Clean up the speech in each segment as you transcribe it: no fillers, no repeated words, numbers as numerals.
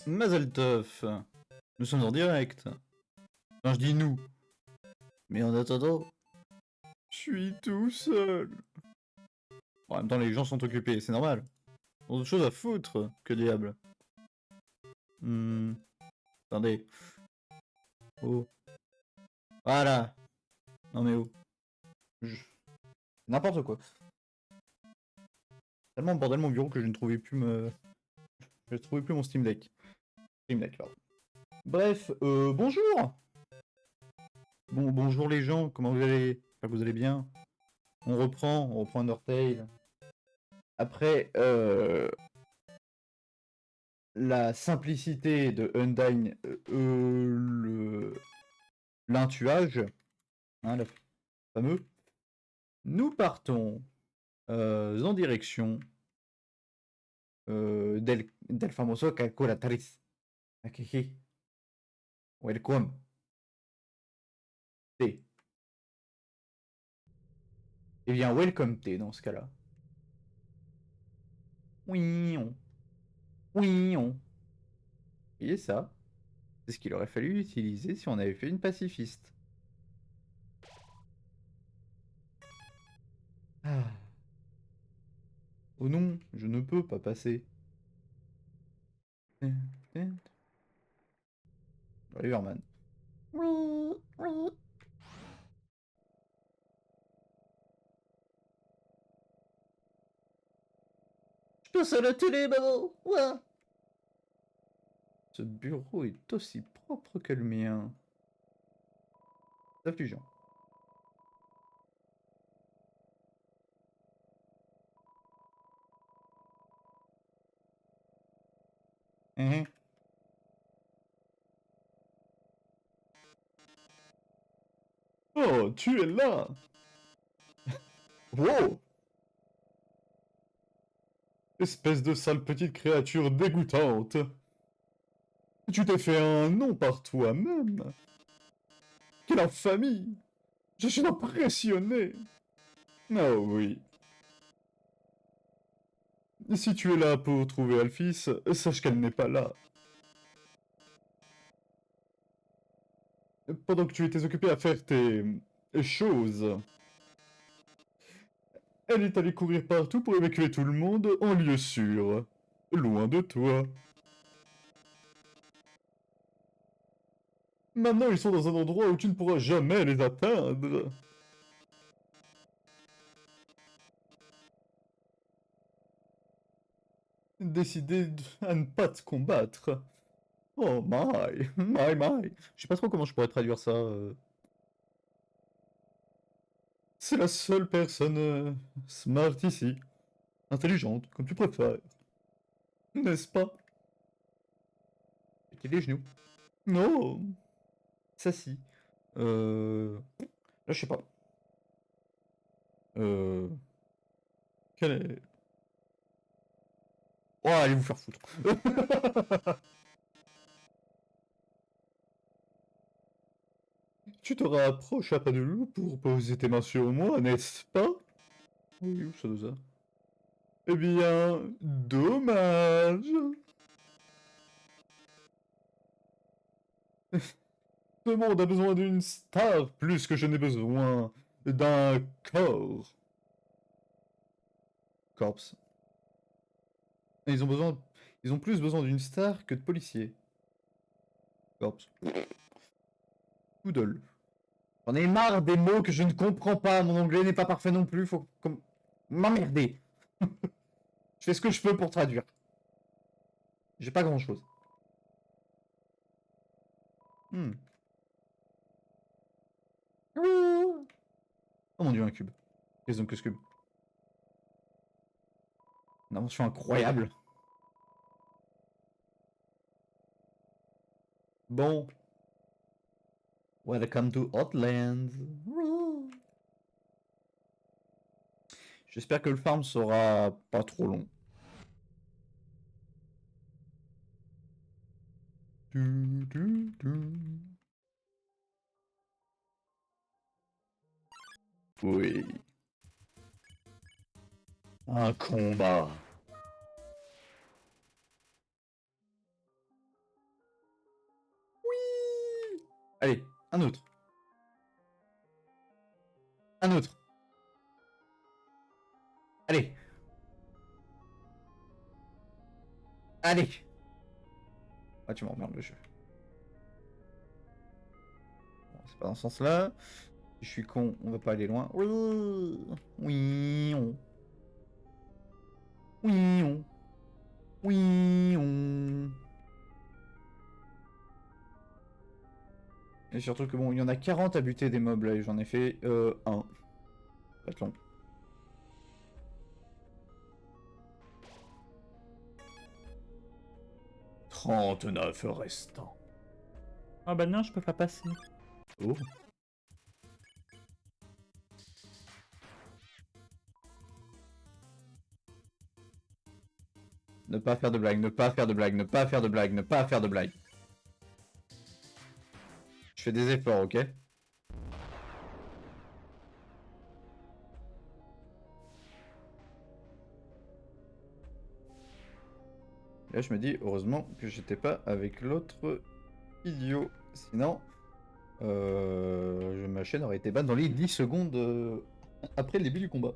Mazel tov. Nous sommes en direct. Enfin, je dis nous. Mais en attendant, je suis tout seul. En même temps, les gens sont occupés, c'est normal. Ils ont d'autres choses à foutre. Que diable. Attendez. Oh. Voilà. Non mais oh. N'importe quoi. Tellement bordel mon bureau que je ne trouvais plus Je ne trouvais plus mon Steam Deck. Steam Deck, pardon. Bref, bonjour. Bonjour les gens, comment vous allez? J'espère que vous allez bien. On reprend Undertale. Après, la simplicité de Undyne, l'intuage, hein, le fameux, nous partons en direction del famoso calculatrice. Akiki. Welcome. T. Eh bien, welcome T dans ce cas-là. Oui, on. Oui, on. Et ça, c'est ce qu'il aurait fallu utiliser si on avait fait une pacifiste. Ah. Oh non, je ne peux pas passer. Riverman. Oui, oui. Je passe à la télé, maman. Ouais. Ce bureau est aussi propre que le mien. C'est affligeant. Oh, tu es là. Wow. Espèce de sale petite créature dégoûtante. Tu t'es fait un nom par toi-même. Quelle infamie. Je suis impressionné. Oh oui. Si tu es là pour trouver Alphys, sache qu'elle n'est pas là. Pendant que tu étais occupé à faire tes choses, elle est allée courir partout pour évacuer tout le monde en lieu sûr. Loin de toi. Maintenant, ils sont dans un endroit où tu ne pourras jamais les atteindre. Décidé à ne pas te combattre. Oh my. Je sais pas trop comment je pourrais traduire ça. C'est la seule personne smart ici. Intelligente, comme tu préfères. N'est-ce pas? Mettez les genoux. Non. Ça si. Là, je sais pas. Euh... Quel est... Oh, allez vous faire foutre. Tu te rapproches à pas de loup pour poser tes mains sur moi, n'est-ce pas? Oui, où ça nous a? Eh bien, dommage. Ce monde a besoin d'une star plus que je n'ai besoin d'un corps. Corps. Ils ont besoin... Ils ont plus besoin d'une star que de policiers. Corps. Poodle. J'en ai marre des mots que je ne comprends pas. Mon anglais n'est pas parfait non plus. Faut comme... m'emmerder. Je fais ce que je peux pour traduire. J'ai pas grand chose. Oh mon dieu, un cube. Qu'est-ce donc que ce cube? Une invention incroyable. Bon. Welcome to Hotlands. J'espère que le farm sera pas trop long. Oui. Un combat. Allez, un autre. Un autre. Allez. Allez. Ah, tu m'emmerdes le jeu. Bon, c'est pas dans ce sens-là. Si je suis con, on va pas aller loin. Oui, oui, on. Oui, on. Oui, on. Et surtout que bon, il y en a 40 à buter des mobs là, et j'en ai fait un. Pas de long. 39 restants. Ah bah non, je peux pas passer. Oh. Ne pas faire de blagues, ne pas faire de blagues, ne pas faire de blagues, ne pas faire de blagues. Je fais des efforts, ok? Là, je me dis, heureusement que j'étais pas avec l'autre idiot. Sinon, ma chaîne aurait été banne dans les 10 secondes après le début du combat.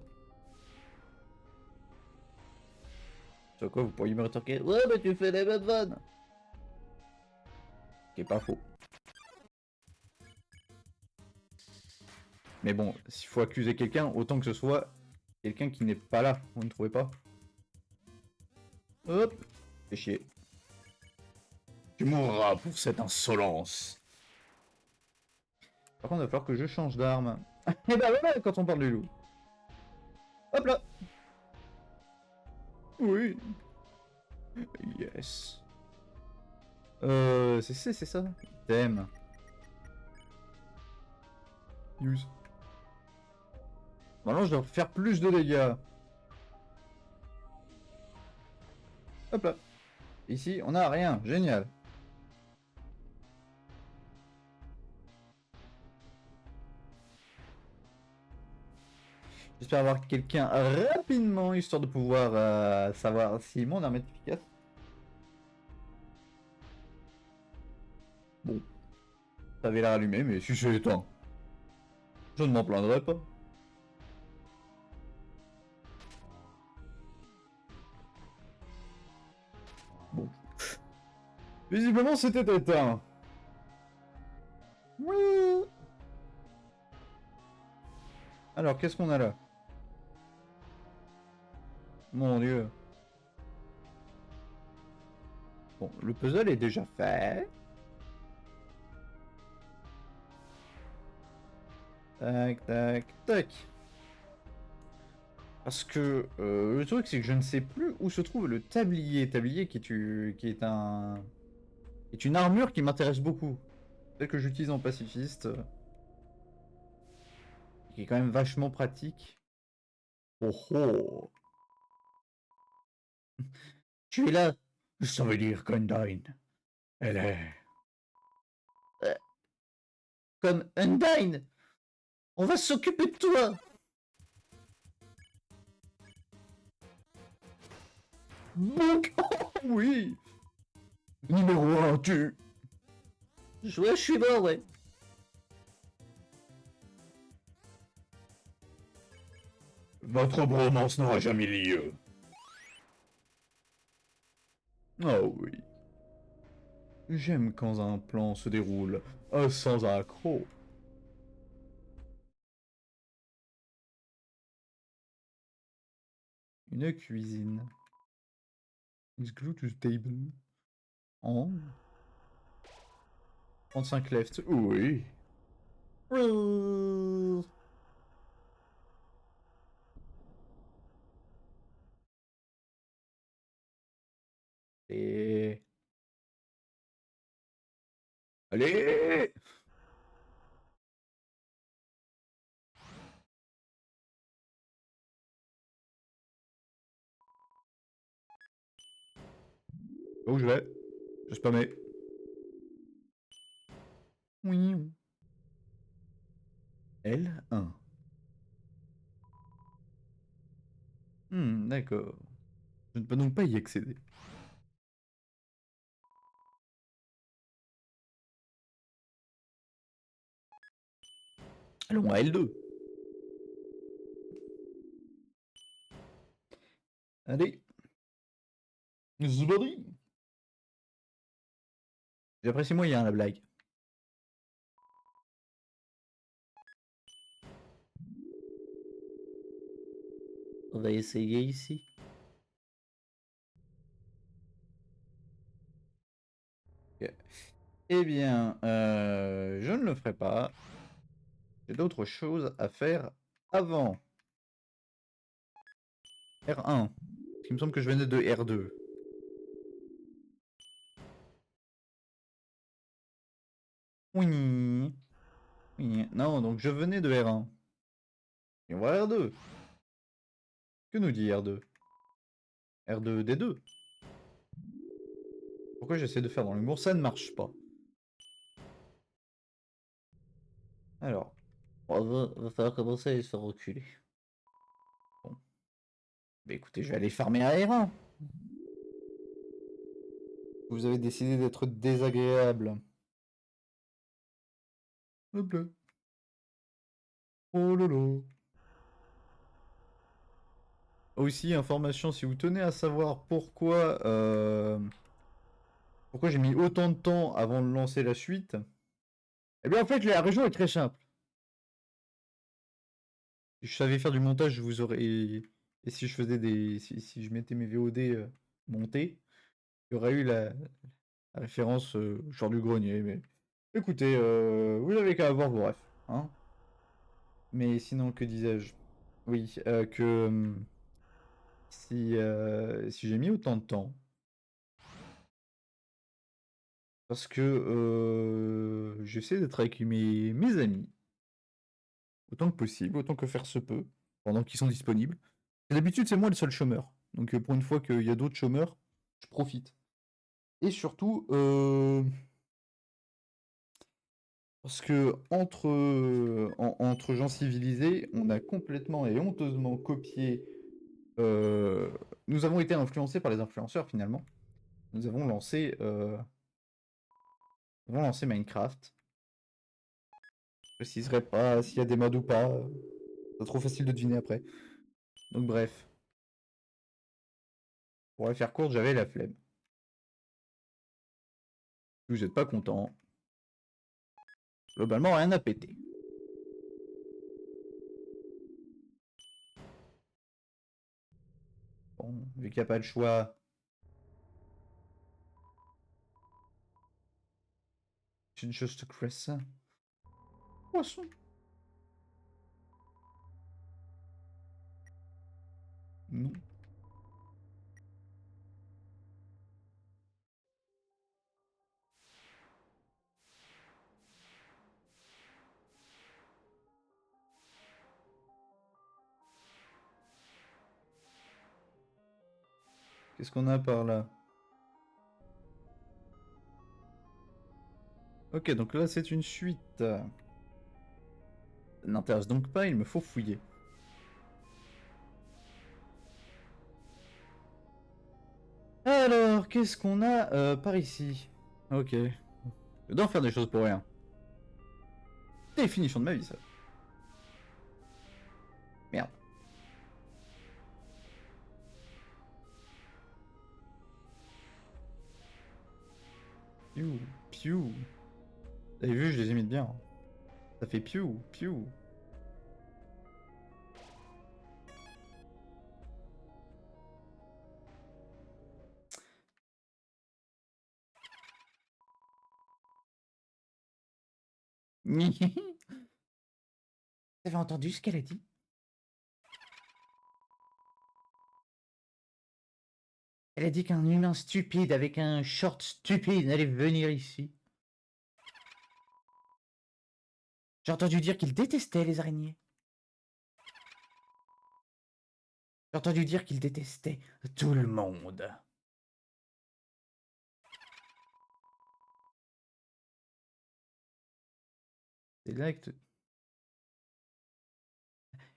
Sur quoi, vous pourriez me rétorquer, ouais, mais tu fais des mêmes vannes. Qui est pas faux. Mais bon, s'il faut accuser quelqu'un, autant que ce soit quelqu'un qui n'est pas là. Vous ne trouvez pas? Hop, fais chier. Tu mourras pour cette insolence. Par contre, il va falloir que je change d'arme. Et bah voilà, quand on parle du loup. Hop là. Oui. Yes. C'est ça. Thème. Use. Maintenant, je dois faire plus de dégâts. Hop là. Ici, on a rien. Génial. J'espère avoir quelqu'un rapidement, histoire de pouvoir savoir si mon arme est efficace. Bon. Ça avait l'air allumé, mais si c'est éteint, je ne m'en plaindrai pas. Bon. Visiblement, c'était éteint. Oui. Alors, qu'est-ce qu'on a là? Mon dieu. Bon, le puzzle est déjà fait. Tac, tac, tac. Parce que le truc, c'est que je ne sais plus où se trouve le tablier. Tablier qui est une armure qui m'intéresse beaucoup. Celle que j'utilise en pacifiste. Qui est quand même vachement pratique. Oh oh. Tu es là. Ça veut dire qu'Undyne, elle est... Comme Undyne, on va s'occuper de toi. Donc, oh, oui. Numéro 1, tu... Je suis mort, ouais. Votre bromance n'aura jamais lieu. Oh oui. J'aime quand un plan se déroule sans accroc. Une cuisine. Is glued to the table. Oh. 35 left. Oui. Et... Allez. Où je vais? Je spammais. Oui. L1. D'accord. Je ne peux donc pas y accéder. Allons à L2. Allez. Zbody. J'apprécie moyen la blague. On va essayer ici. Okay. Eh bien, je ne le ferai pas. J'ai d'autres choses à faire avant. R1. Il me semble que je venais de R2. Oui. Oui. Non, donc je venais de R1. Et on va R2. Que nous dit R2? R2D2. Pourquoi j'essaie de faire dans l'humour? Ça ne marche pas. Alors. Va falloir commencer à se faire reculer. Bon. Bah écoutez, je vais aller farmer à R1. Vous avez décidé d'être désagréable. Hop là. Oh lolo. Aussi, information, si vous tenez à savoir pourquoi j'ai mis autant de temps avant de lancer la suite, eh bien en fait la raison est très simple. Si je savais faire du montage, je vous aurais... Et si je faisais des... Si je mettais mes VOD montés, il y aurait eu la référence genre du grenier. Mais écoutez, vous n'avez qu'à avoir vos refs. Hein. Mais sinon, que disais-je? Oui, que... si j'ai mis autant de temps, parce que j'essaie d'être avec mes amis, autant que possible, autant que faire se peut, pendant qu'ils sont disponibles. Et d'habitude, c'est moi le seul chômeur. Donc pour une fois qu'il y a d'autres chômeurs, je profite. Et surtout, parce que entre gens civilisés, on a complètement et honteusement copié. Nous avons été influencés par les influenceurs finalement. Nous avons lancé Minecraft. Je préciserai pas s'il y a des mods ou pas. C'est trop facile de deviner après. Donc bref. Pour la faire courte, j'avais la flemme. Si vous n'êtes pas content, globalement rien n'a pété. Bon, vu qu'il n'y a pas de choix. J'ai juste crée ça. Poisson. Non. Qu'est-ce qu'on a par là? Ok, donc là c'est une suite. Ça n'intéresse donc pas, il me faut fouiller. Alors, qu'est-ce qu'on a par ici? Ok. Je dois faire des choses pour rien. Définition de ma vie, ça. Merde. Piou, piou. Vous avez vu, je les imite bien. Ça fait piou, piou. Vous avez entendu ce qu'elle a dit? Elle a dit qu'un humain stupide avec un short stupide allait venir ici. J'ai entendu dire qu'il détestait les araignées. J'ai entendu dire qu'il détestait tout le monde. C'est là que...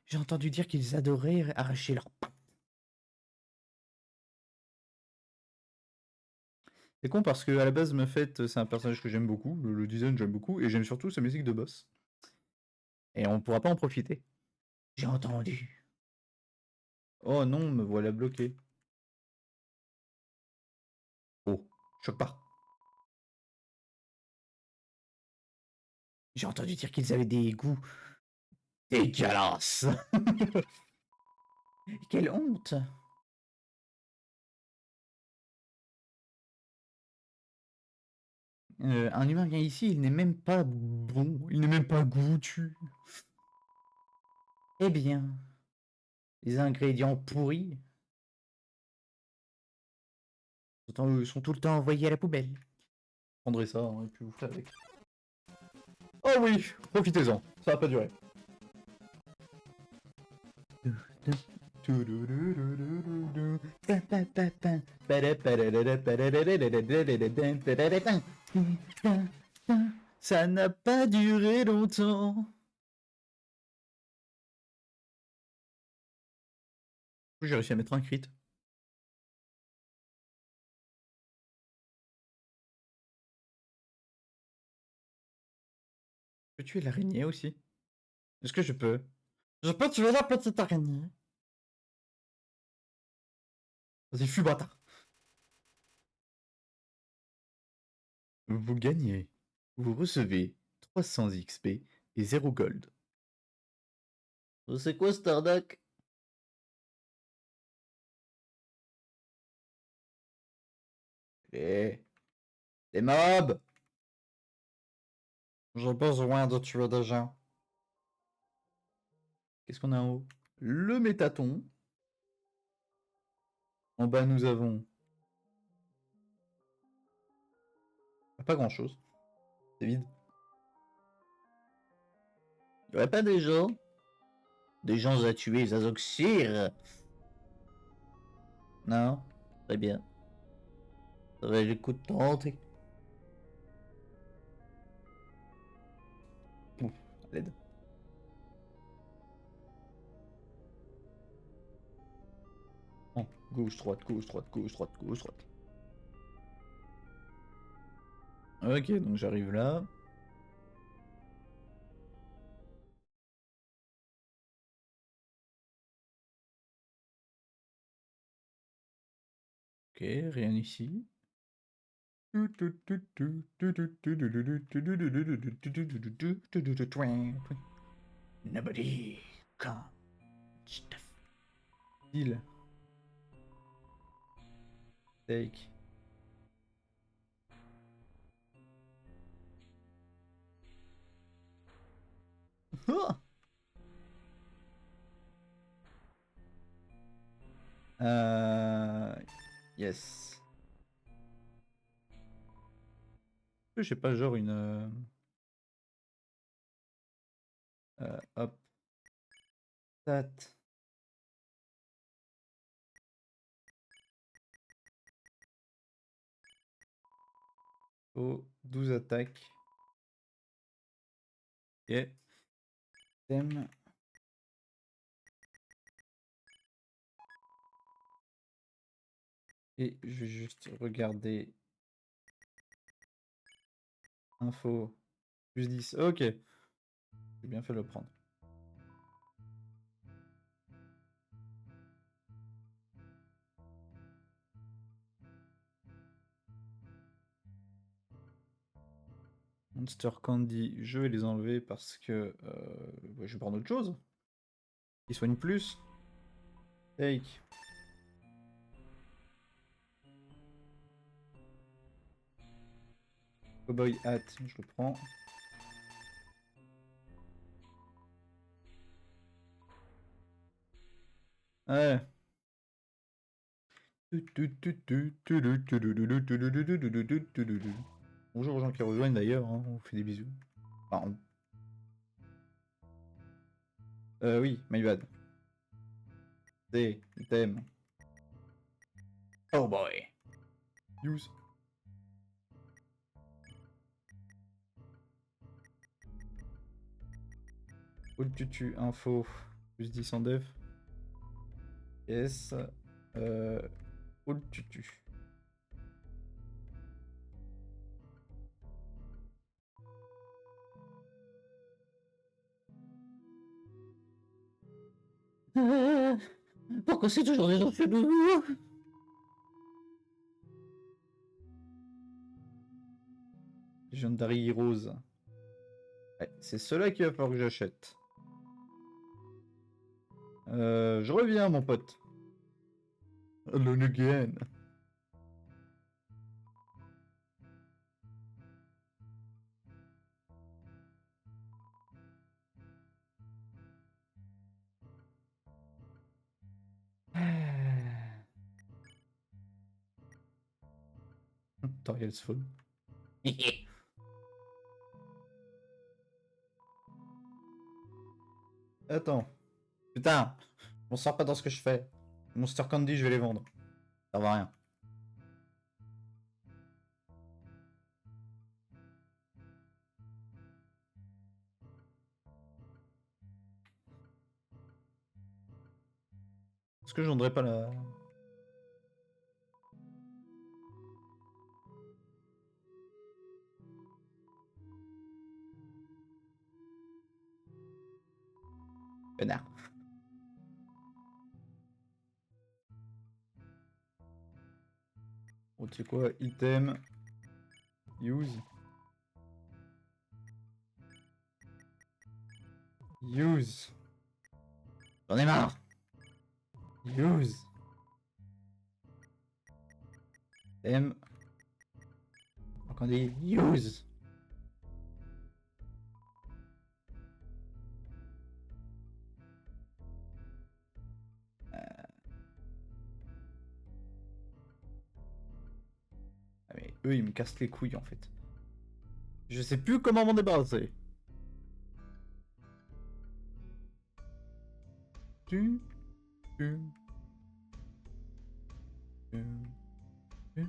J'ai entendu dire qu'ils adoraient arracher leurs pattes. C'est con parce que à la base, Muffet, c'est un personnage que j'aime beaucoup. Le design, j'aime beaucoup. Et j'aime surtout sa musique de boss. Et on pourra pas en profiter. J'ai entendu. Oh non, me voilà bloqué. Oh, choque pas. J'ai entendu dire qu'ils avaient des goûts dégueulasses. Quelle honte. Un humain vient ici, il n'est même pas bon, il n'est même pas goûtu. Eh bien, les ingrédients pourris sont tout le temps envoyés à la poubelle. Prendrez ça hein, et puis vous ferez avec. Oh oui, profitez-en, ça va pas durer. Ça n'a pas duré longtemps. J'ai réussi à mettre un crit. Je peux tuer l'araignée aussi. Est-ce que je peux? Je peux tuer la petite araignée. Vas-y, fuis bâtard. Vous gagnez. Vous recevez 300 XP et 0 gold. C'est quoi cette arnaque? Eh, les mobs! J'ai besoin de tuer des gens. Qu'est-ce qu'on a en haut? Le métaton. En bas, nous avons... pas grand-chose. C'est vide. Il y aurait pas des gens? Des gens à tuer, à Zoxir? Non? Très bien. Ça va le coup de tenter. Ouf, à l'aide. Oh, gauche, droite, gauche, droite, gauche, droite, gauche, droite. Ok, donc j'arrive là. Ok, rien ici. Nobody come. Stuff. Deal. Take. Yes. Je sais pas, genre une... hop. Stat. Oh, 12 attaques. Ok. Thème. Et je vais juste regarder. Info. Plus 10. Ok. J'ai bien fait de le prendre. Monster Candy, je vais les enlever parce que je vais prendre autre chose. Qui soigne plus. Take. Cowboy Hat, je le prends. Ouais. Bonjour aux gens qui rejoignent d'ailleurs, hein, on vous fait des bisous. Enfin, oui, my bad. C'est thème. Oh boy. Use. Où tutu info. Plus 10 en dev. Yes. Où tutu. Pourquoi c'est toujours des gens chelous? Legendary Heroes. Ouais, c'est ceux-là qu'il va falloir que j'achète. Je reviens, mon pote. Alone again. Tutorial Phone. Attends. Putain. On sort pas dans ce que je fais. Monster Candy, je vais les vendre. Ça va rien. Est-ce que je vendrais pas la... Pénard. Oh, tu sais quoi? Item. Use. Use. J'en ai marre. Use. M. Donc on dit use. Ah mais eux ils me cassent les couilles en fait. Je sais plus comment m'en débarrasser. Tu. Tu. Tu. Tu.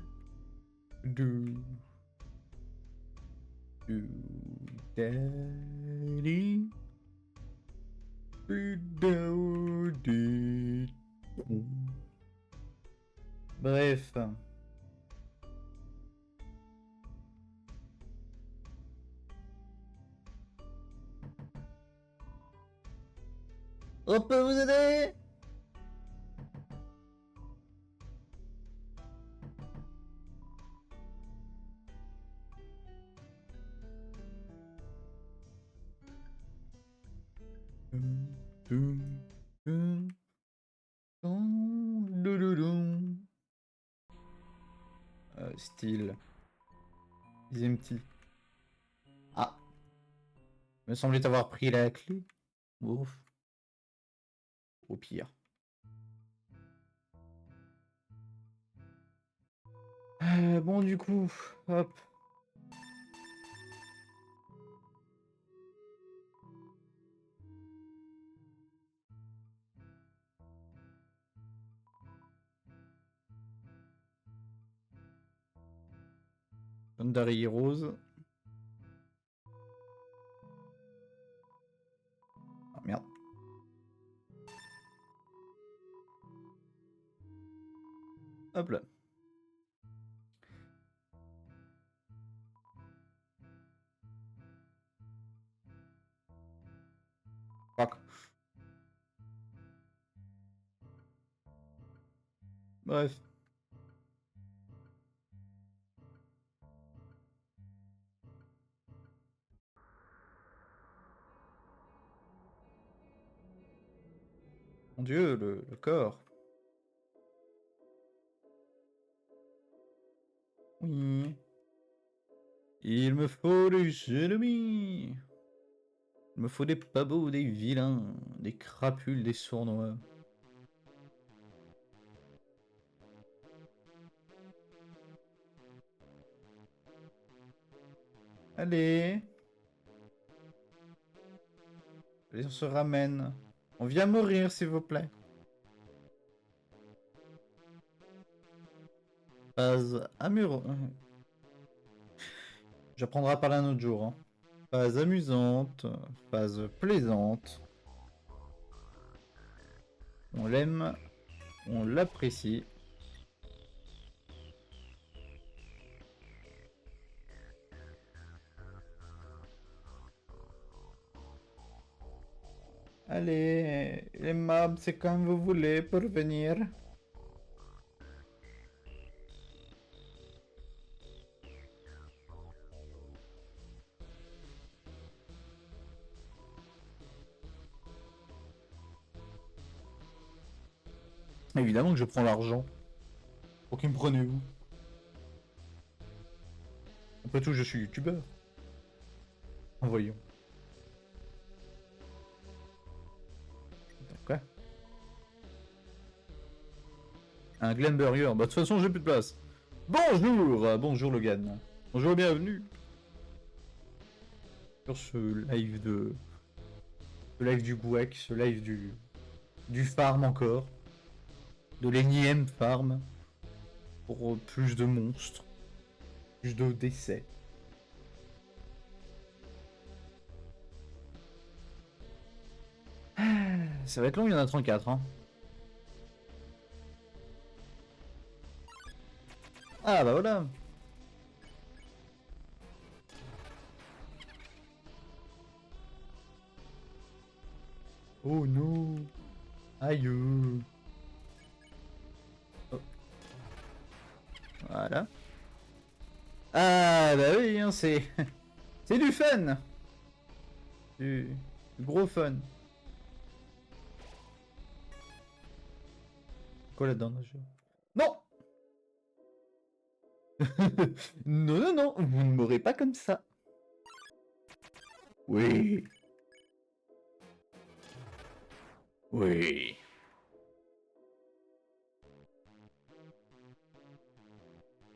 Du. Du. Daddy. Bref. On peut vous aider? Style. Is empty. Ah. Me semblait avoir pris la clé. Ouf. Au pire. Bon, du coup, hop. Legendary Heroes. Ah merde. Hop là. Fuck. Bref. Mon dieu, le corps. Oui. Il me faut des ennemis. Il me faut des pas beaux, des vilains, des crapules, des sournois. Allez. Allez, on se ramène. On vient mourir, s'il vous plaît. Phase amusante. J'apprendrai à parler un autre jour. Hein. Phase amusante. Phase plaisante. On l'aime. On l'apprécie. Allez, les mobs, c'est comme vous voulez pour venir. Évidemment que je prends l'argent. Pour qui me prenez-vous? Après tout, je suis youtubeur. Voyons. Quoi? Un Glenburger. Bah de toute façon, j'ai plus de place. Bonjour, bonjour Logan. Bonjour, bienvenue. Sur ce live de... Ce live du Gouek, ce live du farm encore. De l'énième farm. Pour plus de monstres. Plus de décès. Ça va être long, il y en a 34. Hein. Ah bah voilà. Oh non. Aïe. Oh. Voilà. Ah bah oui, hein, c'est... c'est du fun. Du gros fun. Quoi là-dedans? Non. Non, non, non, vous ne m'aurez pas comme ça. Oui. Oui.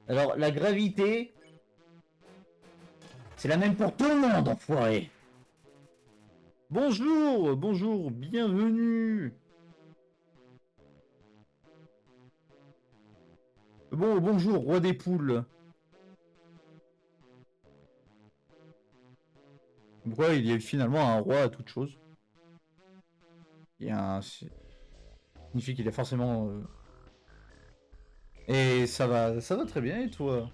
Alors, la gravité, c'est la même pour tout le monde, enfoiré. Bonjour, bonjour, bienvenue. Bon, bonjour, roi des poules. Pourquoi il y a finalement un roi à toute chose? Il y a un... Ça signifie qu'il est forcément... Et ça va très bien, et toi?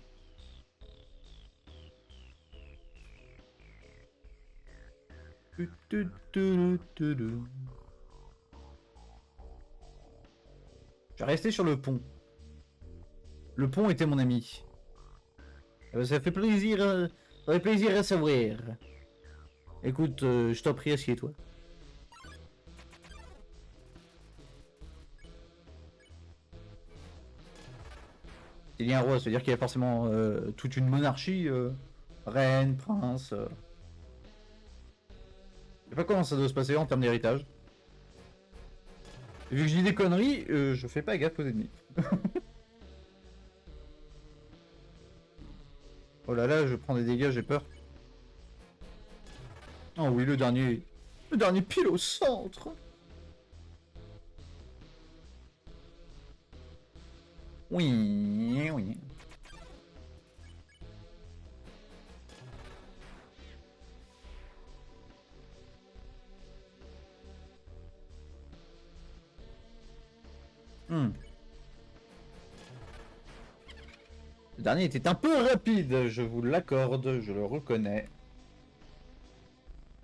Je vais rester sur le pont. Le pont était mon ami. Ça fait plaisir, ça fait plaisir à savoir. Écoute, je t'en prie, assieds-toi. Il y a un roi, c'est-à-dire qu'il y a forcément toute une monarchie, reine, prince. Je sais pas comment ça doit se passer en termes d'héritage. Vu que je dis des conneries, je fais pas gaffe aux ennemis. Oh là là, je prends des dégâts, j'ai peur. Oh oui, le dernier. Le dernier pile au centre. Oui, oui. Hmm. Le dernier était un peu rapide, je vous l'accorde, je le reconnais.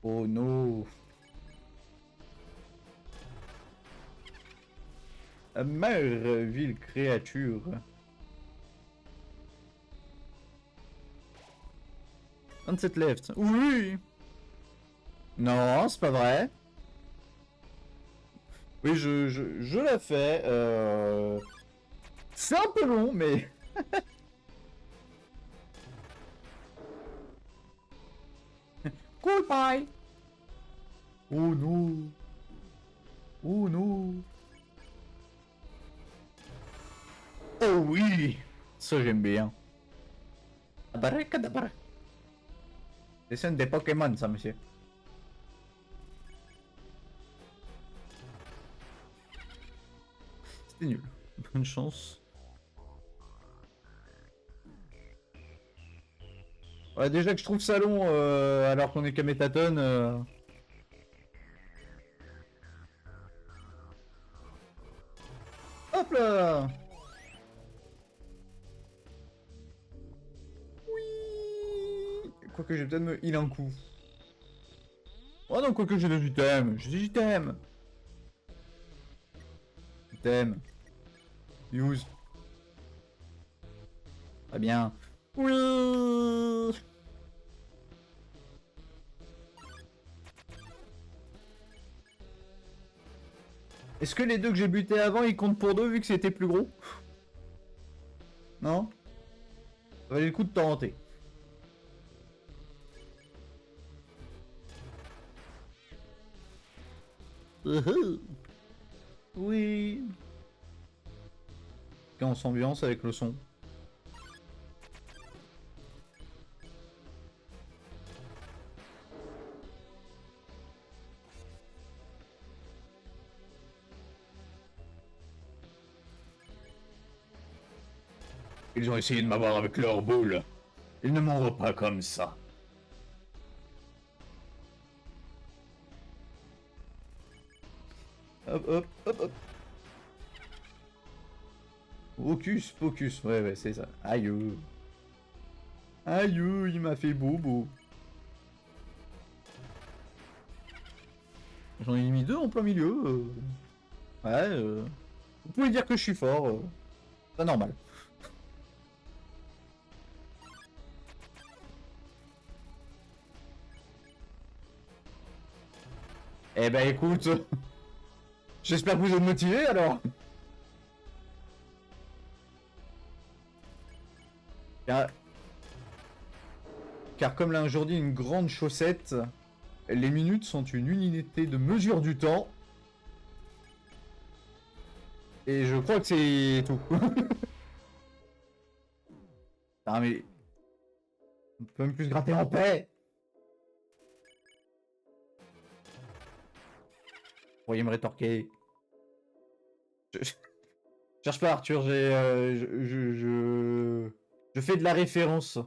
Oh non. Mère, ville créature. 27 left. Oui. Non, c'est pas vrai. Oui, je l'ai fait. C'est un peu long, mais... Goodbye. Oh non. Oh non. Oh oui. Ça, j'aime bien. Abracadabra. C'est scènes des Pokémon, ça, monsieur. C'était nul. Bonne chance. Ouais, déjà que je trouve ça long, alors qu'on est qu'à Métatone. Hop là. Oui. Quoique, je vais peut-être me heal un coup. Oh non, quoique j'ai des items. J'ai des items. Item. Use. Très bien. Oui. Est-ce que les deux que j'ai butés avant, ils comptent pour deux vu que c'était plus gros? Non? Ça valait le coup de tenter. Oui. Et on s'ambiance avec le son. Ils ont essayé de m'avoir avec leur boule. Ils ne m'en vont pas comme ça. Hop, hop, hop, hop. Focus, focus. Ouais, ouais, c'est ça. Aïe. Aïe, il m'a fait bobo. J'en ai mis deux en plein milieu. Ouais, vous pouvez dire que je suis fort. C'est normal. Eh ben écoute, j'espère que vous êtes motivés alors. Car comme l'a aujourd'hui une grande chaussette, les minutes sont une unité de mesure du temps. Et je crois que c'est tout. Ah mais... On peut même plus se gratter en paix. Vous pourriez me rétorquer. Je... Cherche pas Arthur, j'ai... Je fais de la référence.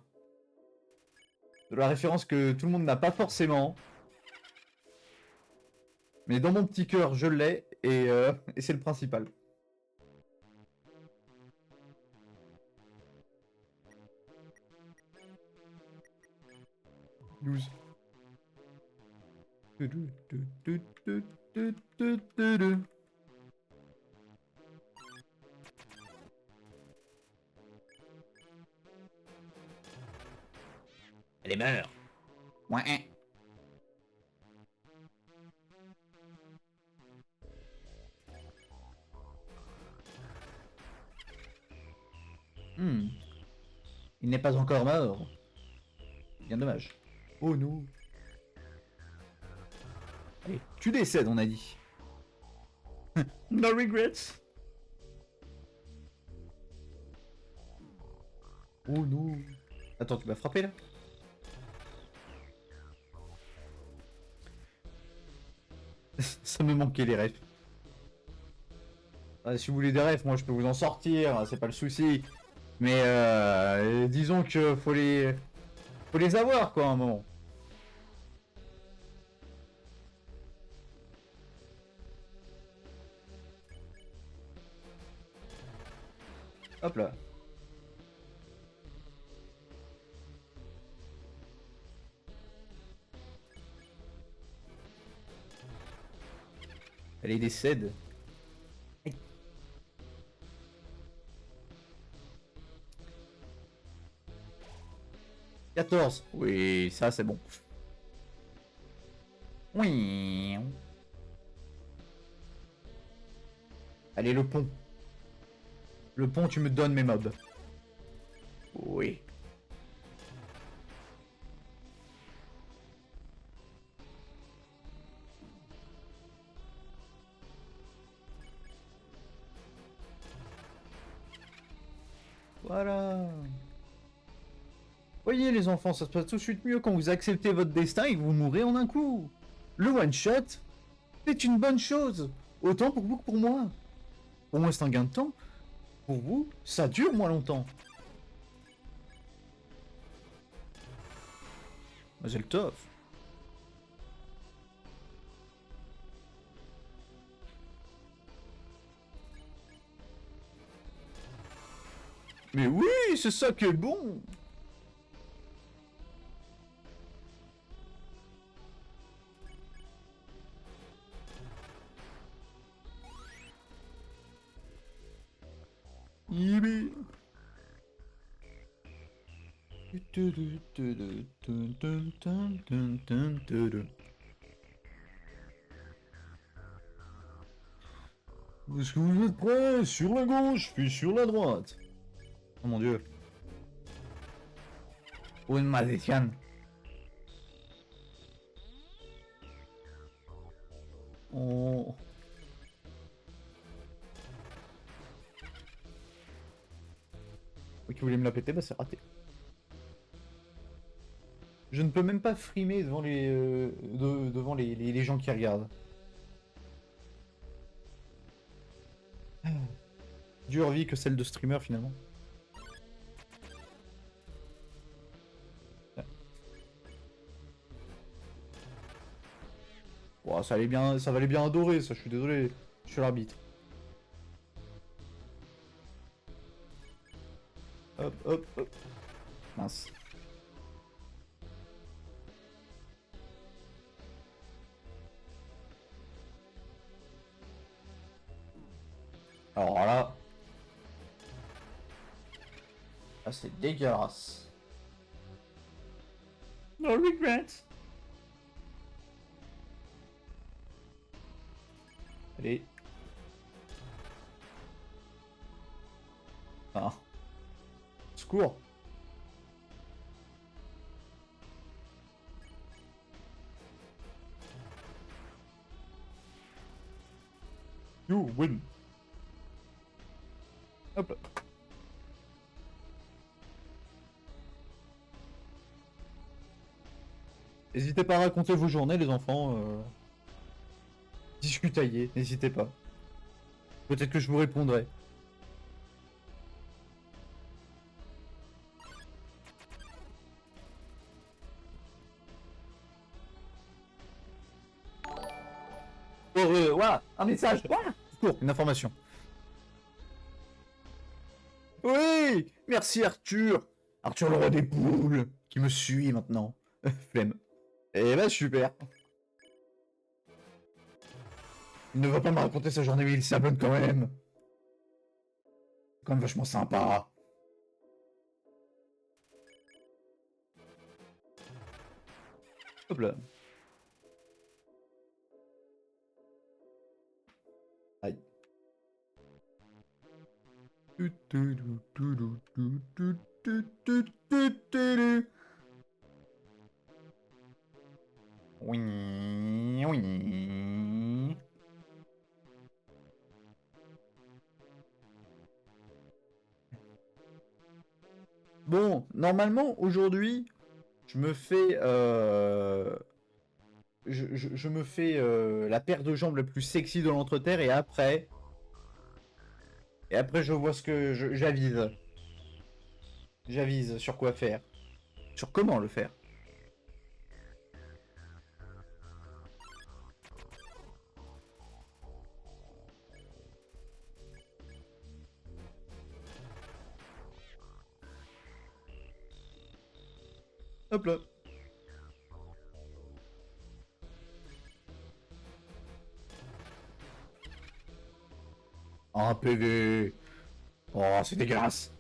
De la référence que tout le monde n'a pas forcément. Mais dans mon petit cœur, je l'ai. Et c'est le principal. News. Elle est meurt. Ouais. Il n'est pas encore mort. Bien dommage. Oh non. Allez, tu décèdes, on a dit. No regrets. Oh non. Attends, tu m'as frappé là? Ça me manquait les refs. Ah, si vous voulez des refs, moi je peux vous en sortir, c'est pas le souci. Mais disons que faut les avoir quoi à un moment. Hop là. Elle décède. 14. Oui, ça c'est bon. Oui. Allez, le pont. Le pont, tu me donnes mes mobs. Oui. Voilà. Voyez les enfants, ça se passe tout de suite mieux quand vous acceptez votre destin et que vous mourrez en un coup. Le one-shot, c'est une bonne chose. Autant pour vous que pour moi. Pour moi, c'est un gain de temps. Pour vous, ça dure moins longtemps. J'ai le tof. Mais oui, c'est ça qui est bon. Est-ce que vous êtes prêts? Sur la gauche, puis sur la droite. Oh mon dieu. Oh, une maldition. Oh. Ok, vous voulez me la péter? Bah c'est raté. Je ne peux même pas frimer devant devant les gens qui regardent. Dure vie que celle de streamer finalement. Wow, ça allait bien, ça valait bien adorer ça, je suis désolé. Je suis l'arbitre. Hop, hop, hop. Mince. Alors là... Ah, c'est dégueulasse. No regrets. Allez. Ah. Secours. You win. Hop là. N'hésitez pas à raconter vos journées, les enfants. Discutaillez, n'hésitez pas. Peut-être que je vous répondrai. Voilà, un message. Voilà. Court, une information. Oui, merci Arthur. Arthur le roi des poules, qui me suit maintenant. Flemme. Eh ben super. Il ne va pas me raconter sa journée, mais il s'abonne quand même. C'est quand même vachement sympa. Hop là. Aïe. Oui, oui. Bon, normalement, aujourd'hui, je me fais... je me fais la paire de jambes la plus sexy de l'entreterre et après... Et après, je vois ce que... J'avise. J'avise sur quoi faire. Sur comment le faire. Hop là. Un PV. Oh, c'est dégueulasse.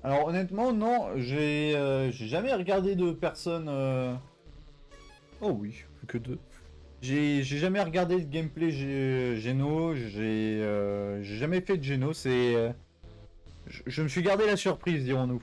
Alors honnêtement, non, j'ai jamais regardé de personnes... Oh oui, plus que deux. J'ai jamais regardé de gameplay Geno, j'ai jamais fait de Geno, c'est... je me suis gardé la surprise, dirons-nous.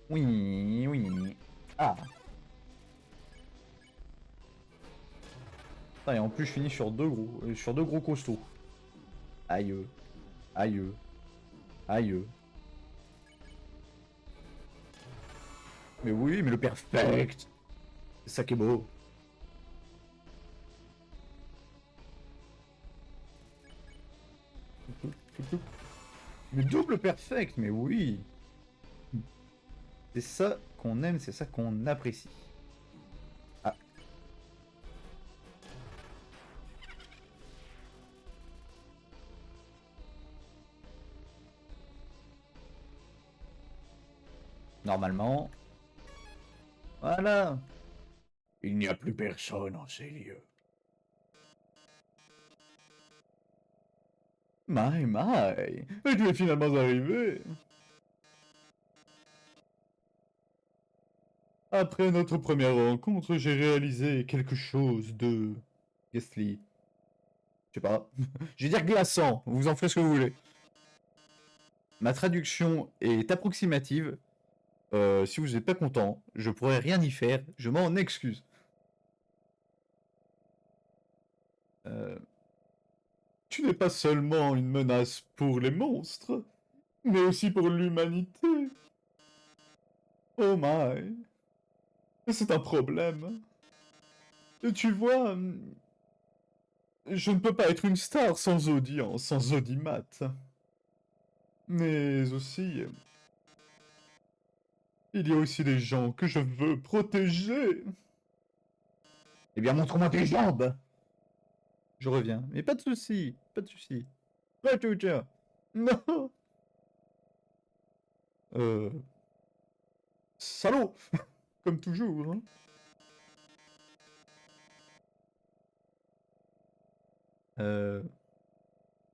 Oui, oui. Ah. Ah, et en plus, je finis sur deux gros costauds. Aïe. Aïe. Aïe. Mais oui, mais le perfect. C'est ça qui est beau. Mais double perfect, mais oui. C'est ça qu'on aime, c'est ça qu'on apprécie. Ah. Normalement. Voilà. Il n'y a plus personne en ces lieux. My, tu es finalement arrivé. Après notre première rencontre, j'ai réalisé quelque chose de... Ghastly. Je sais pas. Je vais dire glaçant, vous en ferez ce que vous voulez. Ma traduction est approximative. Si vous n'êtes pas content, je pourrais rien y faire, je m'en excuse. Tu n'es pas seulement une menace pour les monstres, mais aussi pour l'humanité. Oh my. C'est un problème. Tu vois, je ne peux pas être une star sans audience, sans audimat. Mais aussi, il y a aussi des gens que je veux protéger. Eh bien, montre-moi tes jambes. Je reviens. Mais pas de soucis, pas de soucis. Pas de soucis. Non. Salaud. Comme toujours, hein.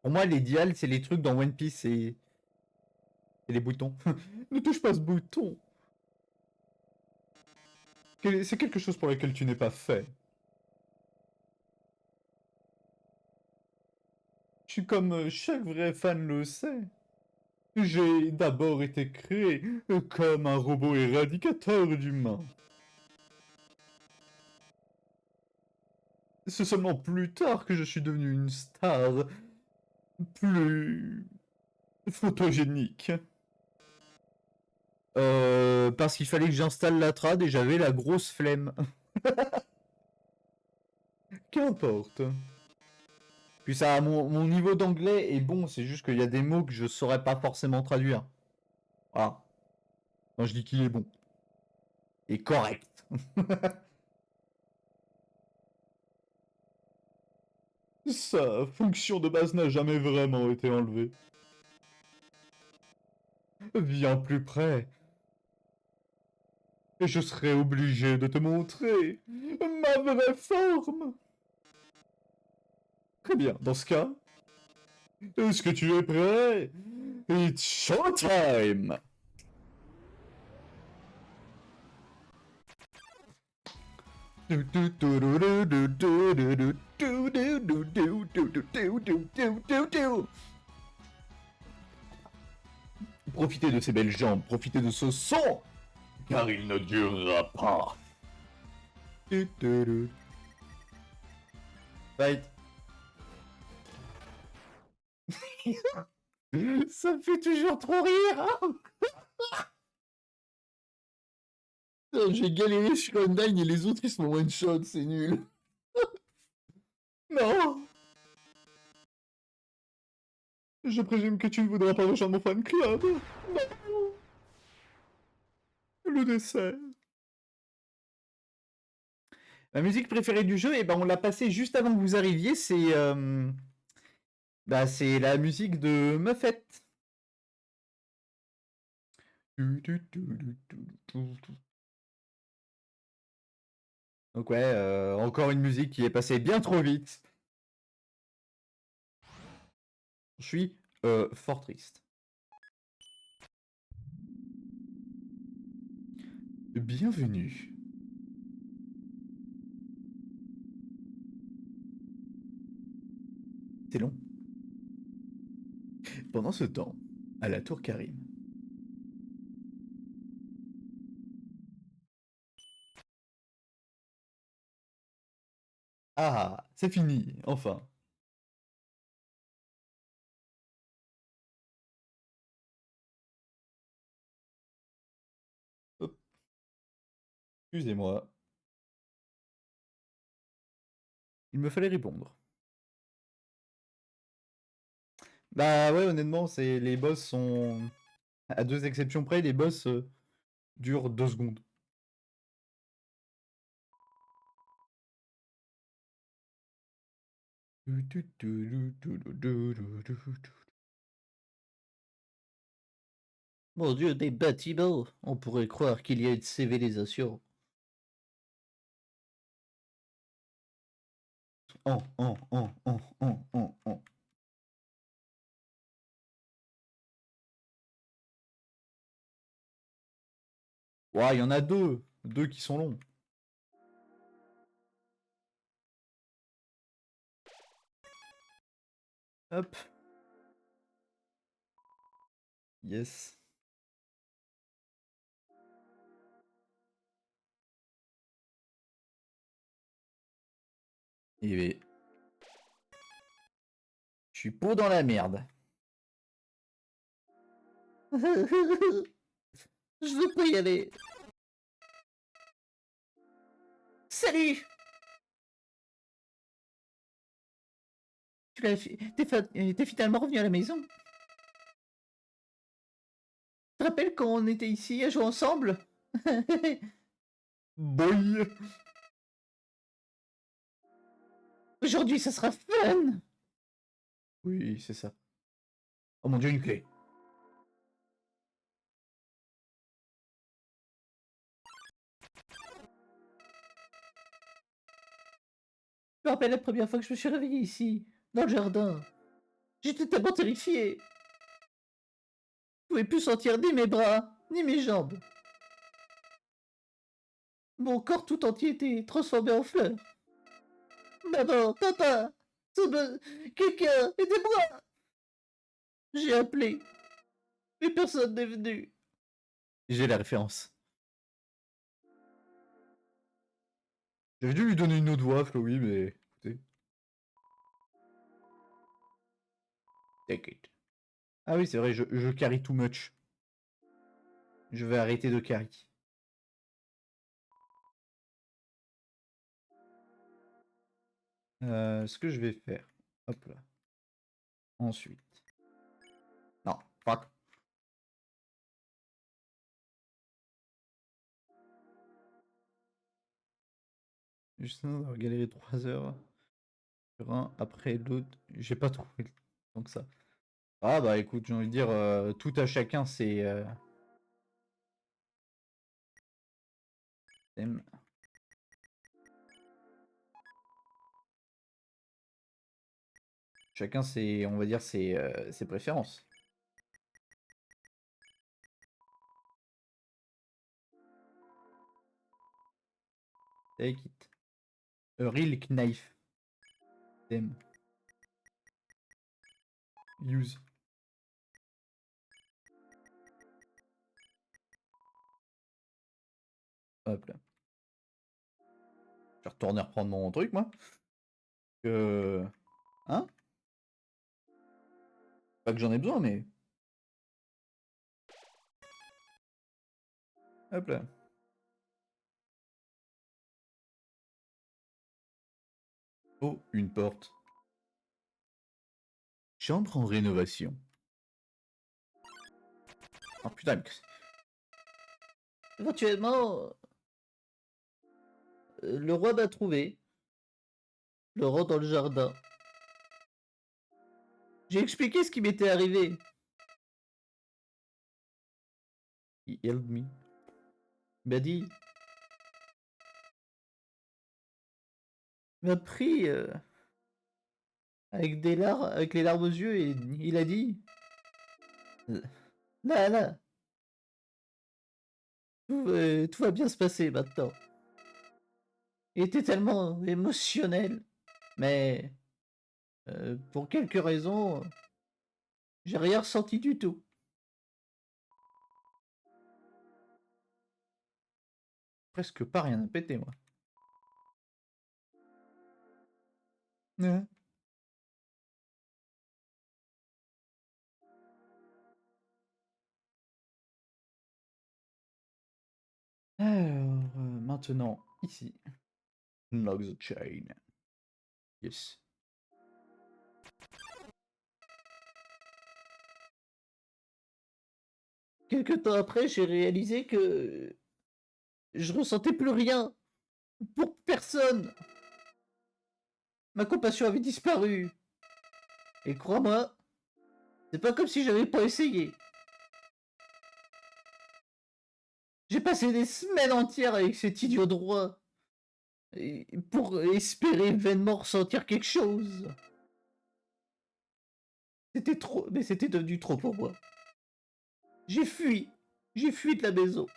Pour moi, l'idéal, c'est les trucs dans One Piece et les boutons. Ne touche pas ce bouton. C'est quelque chose pour lequel tu n'es pas fait. Je suis comme chaque vrai fan le sait. J'ai d'abord été créé comme un robot éradicateur d'humains. C'est seulement plus tard que je suis devenu une star plus photogénique. Parce qu'il fallait que j'installe la trad et j'avais la grosse flemme. Qu'importe. Puis ça, mon niveau d'anglais est bon, c'est juste qu'il y a des mots que je saurais pas forcément traduire. Voilà. Quand je dis qu'il est bon. Et correct. Sa fonction de base n'a jamais vraiment été enlevée. Viens plus près. Et je serai obligé de te montrer ma vraie forme. Très bien, dans ce cas, est-ce que tu es prêt? It's showtime! Profitez de ces belles jambes, profitez de ce son, car il ne durera pas. Fight. Ça me fait toujours trop rire. J'ai galéré sur Undyne et les autres ils sont one shot, c'est nul. Non. Je présume que tu ne voudras pas rejoindre mon fan club. Non. Le dessert. Ma musique préférée du jeu, et ben on l'a passée juste avant que vous arriviez, c'est la musique de Muffet. Donc ouais, encore une musique qui est passée bien trop vite. Je suis fort triste. Bienvenue. C'est long. Pendant ce temps, à la tour Karim. Ah, c'est fini, enfin. Hop, excusez-moi. Il me fallait répondre. Bah ouais, honnêtement, les boss sont... À deux exceptions près, les boss dure 2 secondes. Mon Dieu, des bâtiments! On pourrait croire qu'il y a une civilisation. Oh. Ouais, il y en a deux. Deux qui sont longs. Hop. Yes. Et ben, je suis pas dans la merde. Je veux pas y aller. Salut! T'es finalement revenu à la maison? Tu te rappelles quand on était ici à jouer ensemble? Boy! Aujourd'hui, ça sera fun! Oui, c'est ça. Oh mon dieu, une clé. Je me rappelle la première fois que je me suis réveillé ici, dans le jardin. J'étais tellement terrifié. Je pouvais plus sentir ni mes bras, ni mes jambes. Mon corps tout entier était transformé en fleurs. Maman, papa, quelqu'un, aidez-moi! J'ai appelé, mais personne n'est venu. J'ai la référence. J'avais dû lui donner une autre voix, Chloé, mais écoutez. Take it. Ah oui, c'est vrai, je carry too much. Je vais arrêter de carry. Ce que je vais faire. Hop là. Ensuite. Non, fuck. Juste d'avoir galéré 3 heures sur un après l'autre. J'ai pas trouvé le temps que ça. Ah bah écoute, j'ai envie de dire, tout à chacun c'est... Chacun ses, on va dire, ses préférences. Take it. A real knife. Them. Use. Hop là. Je vais retourner reprendre mon truc, moi. Hein? Pas que j'en ai besoin, mais... Hop là. Oh, une porte. Chambre en rénovation. Oh putain, éventuellement, le roi m'a trouvé. Le roi dans le jardin. J'ai expliqué ce qui m'était arrivé. He helped me. Il m'a dit... Il m'a pris avec avec les larmes aux yeux et il a dit... Là, tout va bien se passer maintenant. Il était tellement émotionnel, mais pour quelques raisons, j'ai rien ressenti du tout. Presque pas rien à péter, moi. Ouais. Alors, maintenant, ici. Lock the chain. Yes. quelque temps après, j'ai réalisé que je ressentais plus rien pour personne. Ma compassion avait disparu. Et crois-moi, c'est pas comme si j'avais pas essayé. J'ai passé des semaines entières avec cet idiot droit pour espérer vainement ressentir quelque chose. C'était trop, mais c'était devenu trop pour moi. J'ai fui. J'ai fui de la maison.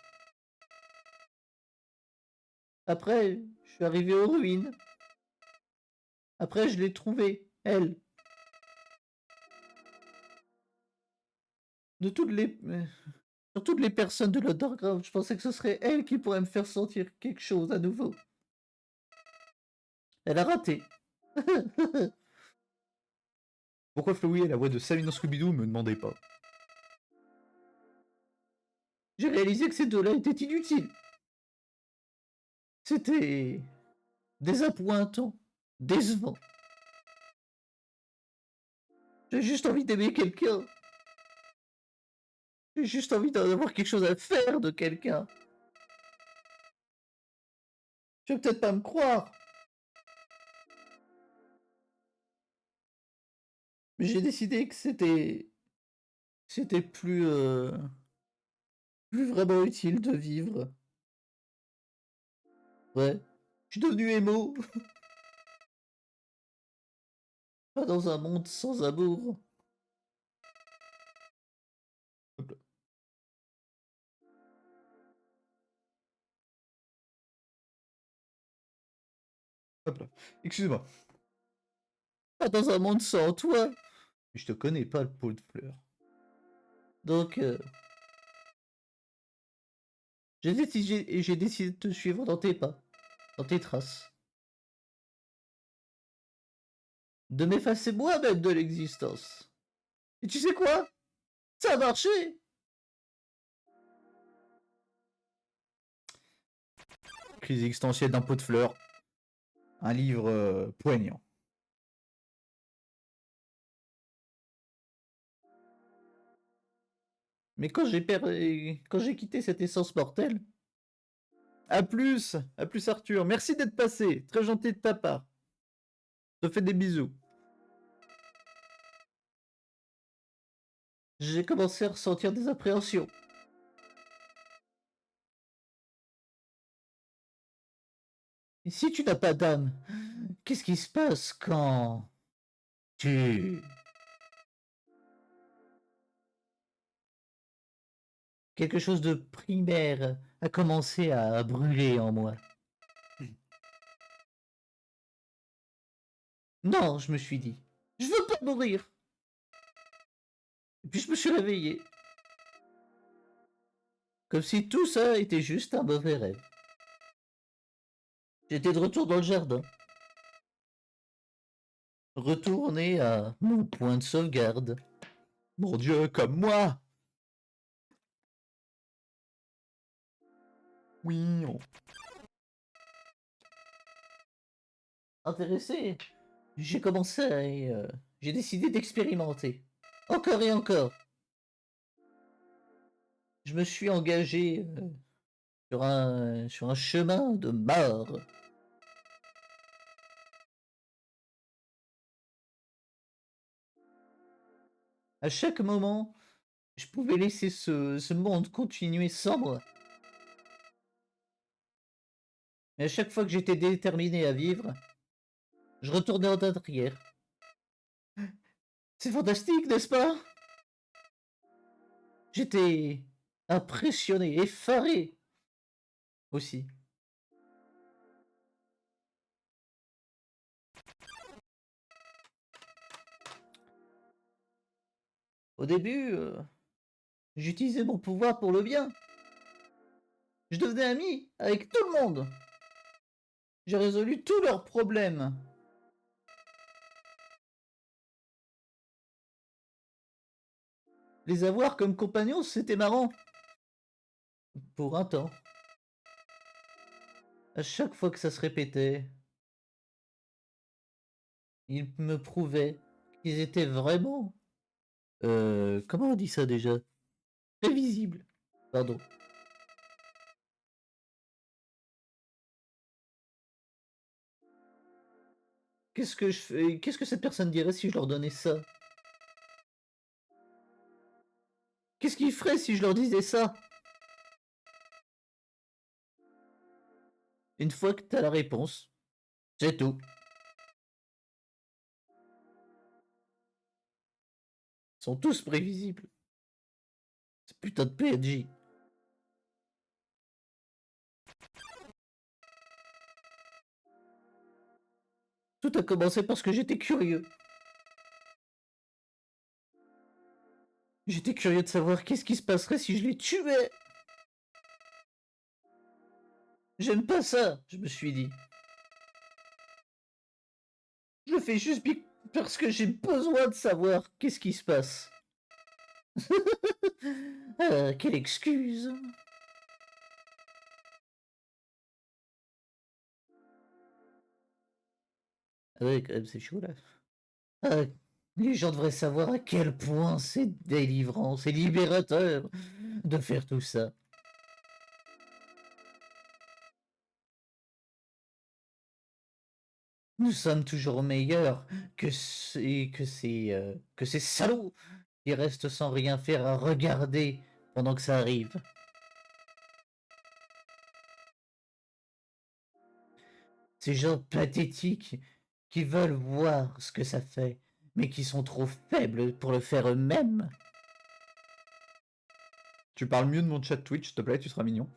Après, je suis arrivé aux ruines. Après, je l'ai trouvée, elle. De toutes les... Sur toutes les personnes de l'Underground, je pensais que ce serait elle qui pourrait me faire sentir quelque chose à nouveau. Elle a raté. Pourquoi Flowey a la voix de Sammy dans Scooby-Doo, me demandez pas. J'ai réalisé que ces deux-là étaient inutiles. C'était désappointant, décevant. J'ai juste envie d'aimer quelqu'un. J'ai juste envie d'avoir quelque chose à faire de quelqu'un. Tu vas peut-être pas me croire. Mais j'ai décidé que c'était plus vraiment utile de vivre. Ouais. Je suis devenu émo. Pas dans un monde sans amour. Hop là. Hop là. Excuse-moi. Pas dans un monde sans toi. Je te connais pas, le pot de fleurs. Donc, j'ai décidé de te suivre dans tes pas, dans tes traces. De m'effacer moi-même de l'existence. Et tu sais quoi? Ça a marché! Crise existentielle d'un pot de fleurs. Un livre poignant. Mais quand j'ai quitté cette essence mortelle, À plus Arthur. Merci d'être passé. Très gentil de ta part. Je te fais des bisous. j'ai commencé à ressentir des appréhensions. Et si tu n'as pas d'âme, qu'est-ce qui se passe quand tu... Quelque chose de primaire a commencé à brûler en moi. Non, je me suis dit, je veux pas mourir. Et puis je me suis réveillé. Comme si tout ça était juste un mauvais rêve. J'étais de retour dans le jardin. Retourné à mon point de sauvegarde. Mon Dieu, comme moi. Oui. Intéressé, j'ai commencé à... j'ai décidé d'expérimenter. Encore et encore. Je me suis engagé sur un chemin de mort. À chaque moment, je pouvais laisser ce monde continuer sans moi. Mais à chaque fois que j'étais déterminé à vivre, je retournais en arrière. C'est fantastique, n'est-ce pas? J'étais impressionné, effaré aussi. Au début, j'utilisais mon pouvoir pour le bien. Je devenais ami avec tout le monde. J'ai résolu tous leurs problèmes. Les avoir comme compagnons, c'était marrant. Pour un temps. À chaque fois que ça se répétait, ils me prouvaient qu'ils étaient vraiment... comment on dit ça déjà? Prévisible. Pardon. Qu'est-ce que cette personne dirait si je leur donnais ça? Qu'est-ce qu'ils feraient si je leur disais ça? Une fois que t'as la réponse, c'est tout. Ils sont tous prévisibles. C'est putain de PNJ. Tout a commencé parce que j'étais curieux. J'étais curieux de savoir qu'est-ce qui se passerait si je les tuais. J'aime pas ça, je me suis dit. Je le fais juste parce que j'ai besoin de savoir qu'est-ce qui se passe. Ah, quelle excuse. Ah ouais, quand même, c'est chaud là. Ah, les gens devraient savoir à quel point c'est délivrant, c'est libérateur de faire tout ça. Nous sommes toujours meilleurs que ces salauds qui restent sans rien faire à regarder pendant que ça arrive. Ces gens pathétiques qui veulent voir ce que ça fait, mais qui sont trop faibles pour le faire eux-mêmes. Tu parles mieux de mon chat Twitch, s'il te plaît, tu seras mignon.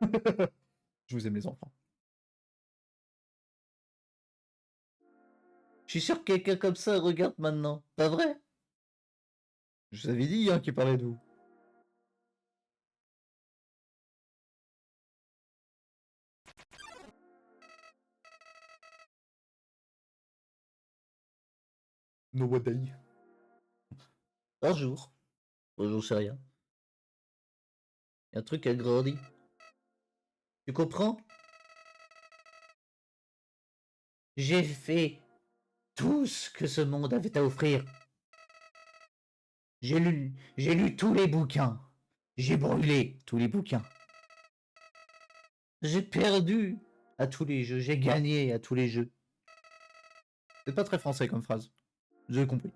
Je vous aime les enfants. Je suis sûr que quelqu'un comme ça regarde maintenant, pas vrai? Je vous avais dit hein, qu'il parlait de vous. No what day. Bonjour. Bonjour, c'est rien. Y a un truc qui a grandi. Tu comprends? J'ai fait tout ce que ce monde avait à offrir. J'ai lu tous les bouquins. J'ai brûlé tous les bouquins. J'ai perdu à tous les jeux. J'ai gagné à tous les jeux. C'est pas très français comme phrase. J'ai compris.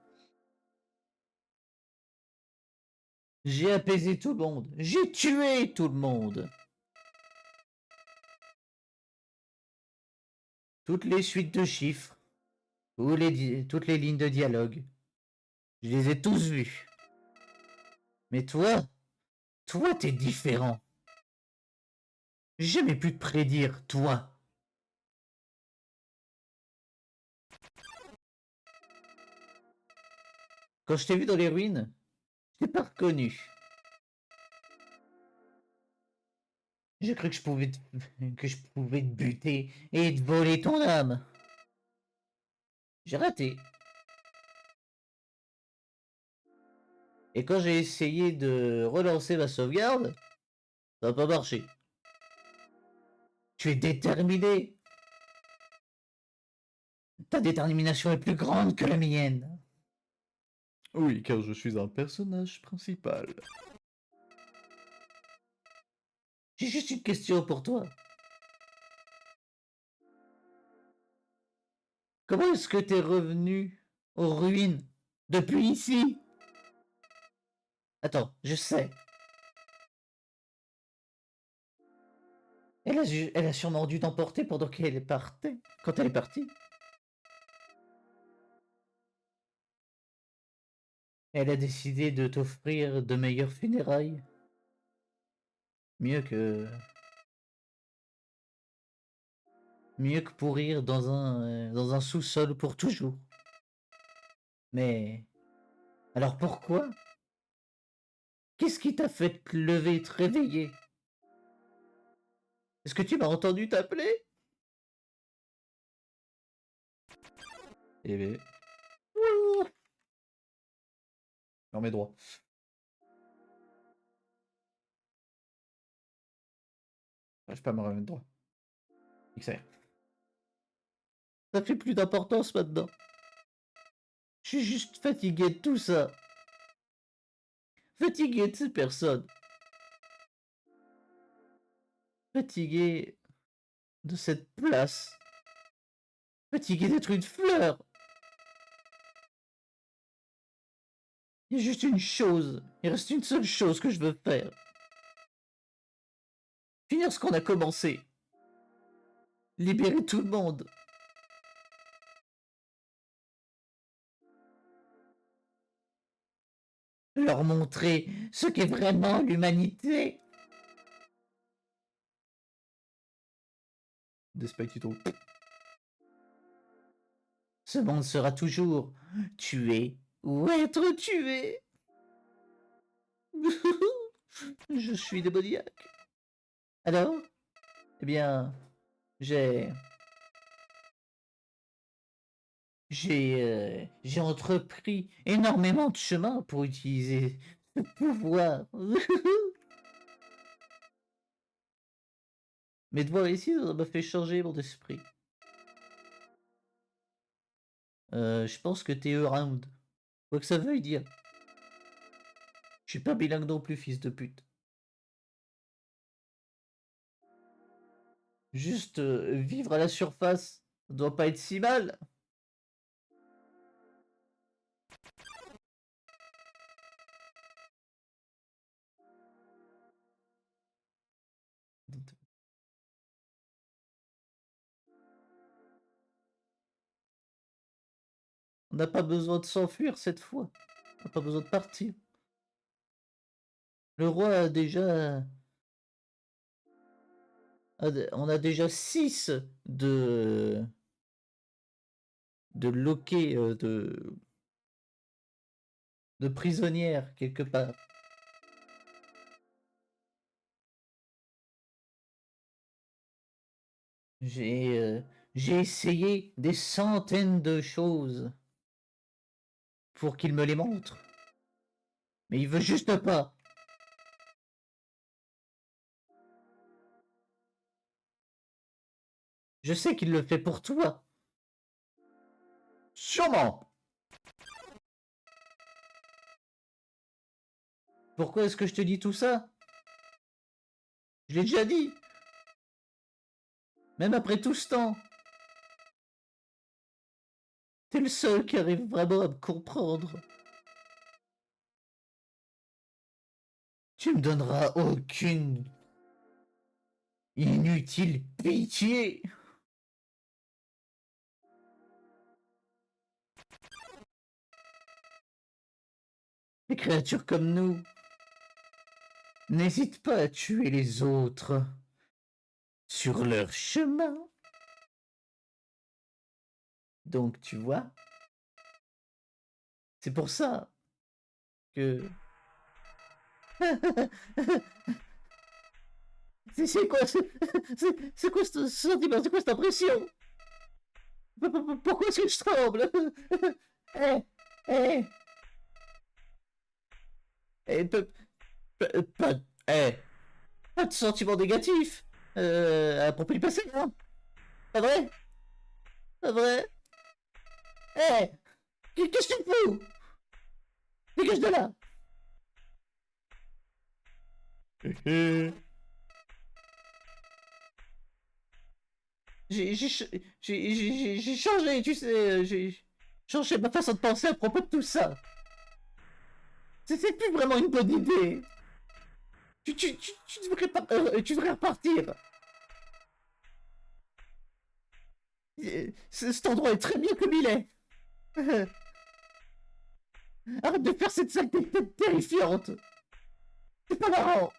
J'ai apaisé tout le monde. J'ai tué tout le monde. Toutes les suites de chiffres, toutes les lignes de dialogue, je les ai tous vues. Mais toi t'es différent. J'ai jamais pu te prédire, toi. Quand je t'ai vu dans les ruines, je t'ai pas reconnu. J'ai cru que que je pouvais te buter et te voler ton âme. J'ai raté. Et quand j'ai essayé de relancer ma sauvegarde, ça n'a pas marché. Tu es déterminé. Ta détermination est plus grande que la mienne. Oui, car je suis un personnage principal. J'ai juste une question pour toi. Comment est-ce que t'es revenu aux ruines depuis ici? Attends, je sais. Elle a sûrement dû t'emporter pendant qu'elle partait. Quand elle est partie. Elle a décidé de t'offrir de meilleures funérailles. Mieux que... Mieux que pourrir dans un sous-sol pour toujours. Mais... Alors pourquoi? Qu'est-ce qui t'a fait te lever, te réveiller? Est-ce que tu m'as entendu t'appeler? Eh bien... Non mais droit. Je peux pas me remettre droit. XR. Ça fait plus d'importance maintenant. Je suis juste fatigué de tout ça. fatigué de ces personnes. Fatigué de cette place. Fatigué d'être une fleur. Il y a juste une chose. Il reste une seule chose que je veux faire. Finir ce qu'on a commencé. Libérer tout le monde. Leur montrer ce qu'est vraiment l'humanité. Despacito. Ce monde sera toujours tué ou être tué. Je suis démoniaque. Alors? Eh bien, j'ai entrepris énormément de chemin pour utiliser ce pouvoir. Mais de voir ici, ça m'a fait changer mon esprit. Je pense que t'es around. Quoi que ça veuille dire. Je suis pas bilingue non plus, fils de pute. Juste vivre à la surface, ça doit pas être si mal. On n'a pas besoin de s'enfuir cette fois. On n'a pas besoin de partir. Le roi a déjà... On a déjà 6 de loquets de prisonnières quelque part. J'ai essayé des centaines de choses pour qu'il me les montre. Mais il veut juste pas. Je sais qu'il le fait pour toi. Sûrement. Pourquoi est-ce que je te dis tout ça? Je l'ai déjà dit. Même après tout ce temps. T'es le seul qui arrive vraiment à me comprendre. Tu me donneras aucune inutile pitié. Les créatures comme nous n'hésitent pas à tuer les autres sur leur chemin. Donc tu vois, c'est pour ça que... c'est quoi c'est quoi ce sentiment? C'est quoi cette impression? Pourquoi est-ce que je tremble? Eh, eh, eh, pas, pas de sentiment négatif à propos du passé, hein? Pas vrai? Pas vrai? Eh, qu'est-ce que tu fous? Dégage de là! J'ai changé, tu sais, j'ai changé ma façon de penser à propos de tout ça. C'est plus vraiment une bonne idée. Tu devrais repartir. Cet endroit est très bien comme il est. Arrête de faire cette saleté terrifiante. C'est pas marrant.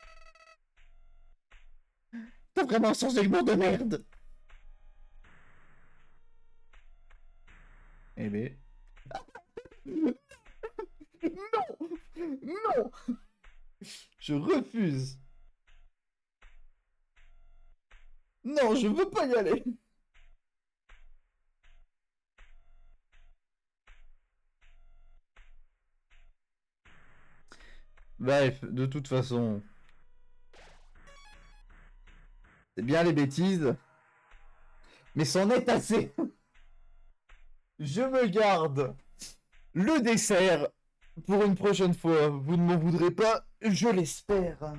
T'as vraiment un sens de l'humour de merde. Eh ben... Non! Non! Je refuse. Non, je veux pas y aller. Bref, de toute façon... C'est bien les bêtises. Mais c'en est assez. Je me garde le dessert Pour une prochaine fois, vous ne m'en voudrez pas, je l'espère.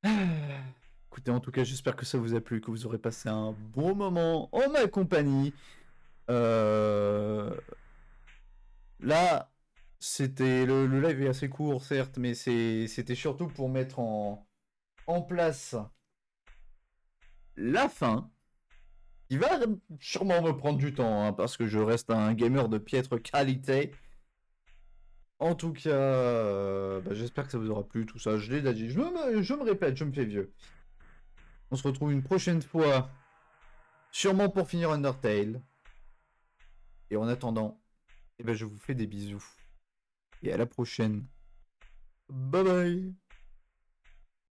Écoutez, en tout cas, j'espère que ça vous a plu, que vous aurez passé un bon moment en ma compagnie. Là, c'était le live est assez court, certes, mais c'était surtout pour mettre en place la fin, qui va sûrement me prendre du temps, hein, parce que je reste un gamer de piètre qualité. En tout cas, bah, j'espère que ça vous aura plu, tout ça. Je l'ai déjà dit, je me répète, je me fais vieux. On se retrouve une prochaine fois, sûrement pour finir Undertale. Et en attendant, eh ben, je vous fais des bisous. Et à la prochaine. Bye bye.